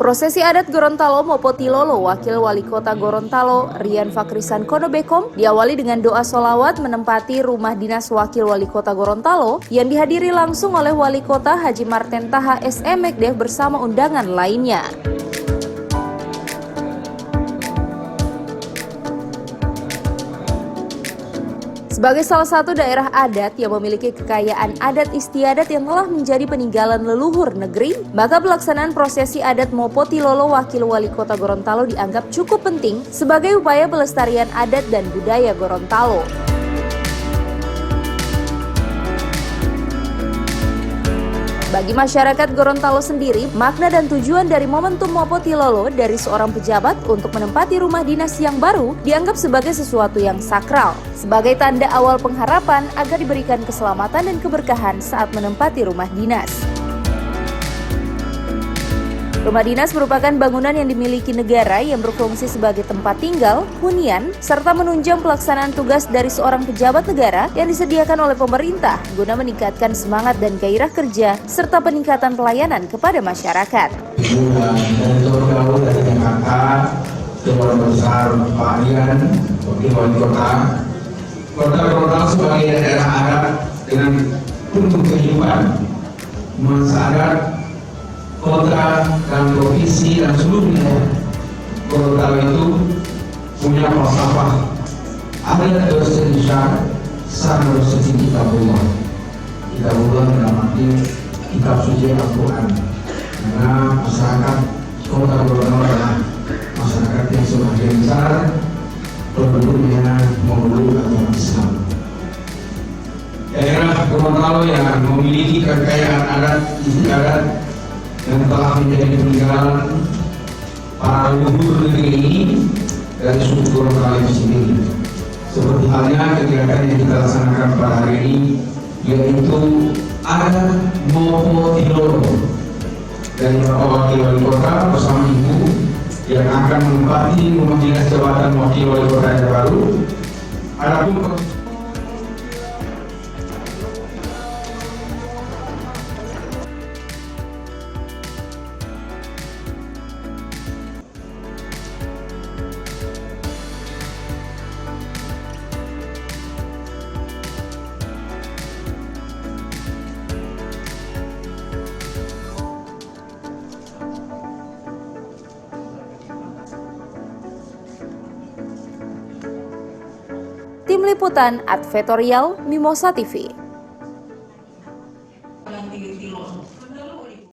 Prosesi adat Gorontalo Mopotilolo, Wakil Wali Kota Gorontalo, Rian Fakrisan Konobekom, diawali dengan doa sholawat menempati rumah dinas Wakil Wali Kota Gorontalo yang dihadiri langsung oleh Wali Kota Haji Marten Taha SE Mekdeh bersama undangan lainnya. Sebagai salah satu daerah adat yang memiliki kekayaan adat istiadat yang telah menjadi peninggalan leluhur negeri, maka pelaksanaan prosesi adat Mopotilolo Wakil Wali Kota Gorontalo dianggap cukup penting sebagai upaya pelestarian adat dan budaya Gorontalo. Bagi masyarakat Gorontalo sendiri, makna dan tujuan dari momentum Mopotilolo dari seorang pejabat untuk menempati rumah dinas yang baru dianggap sebagai sesuatu yang sakral, sebagai tanda awal pengharapan agar diberikan keselamatan dan keberkahan saat menempati rumah dinas. Rumah dinas merupakan bangunan yang dimiliki negara yang berfungsi sebagai tempat tinggal, hunian, serta menunjang pelaksanaan tugas dari seorang pejabat negara yang disediakan oleh pemerintah guna meningkatkan semangat dan gairah kerja serta peningkatan pelayanan kepada masyarakat. Dari Jakarta, Keluarga Besar Pak Rian, Wakil Wali Kota, Kota Gorontalo sebagai daerah adat dengan penuh kehidupan, masyarakat kota dan provinsi dan seluruhnya Gorontalo itu punya falsafah adat Indonesia sama seperti kitabullah dalam arti kitab suci Al-Quran, karena masyarakat kota Gorontalo adalah masyarakat yang sebagian besar penduduknya memeluk agama Islam. Daerah Gorontalo yang memiliki kekayaan adat istiadat yang telah menjadi peninggalan para leluhur negeri ini dari suku Gorontalo itu sendiri. Seperti halnya kegiatan yang kita laksanakan pada hari ini, yaitu adat Mopotilolo dari Bapak Wakil Wali Kota bersama Ibu yang akan menempati rumah dinas jabatan Wakil Wali Kota yang baru. Adapun Tim Liputan Advertorial Mimosa TV.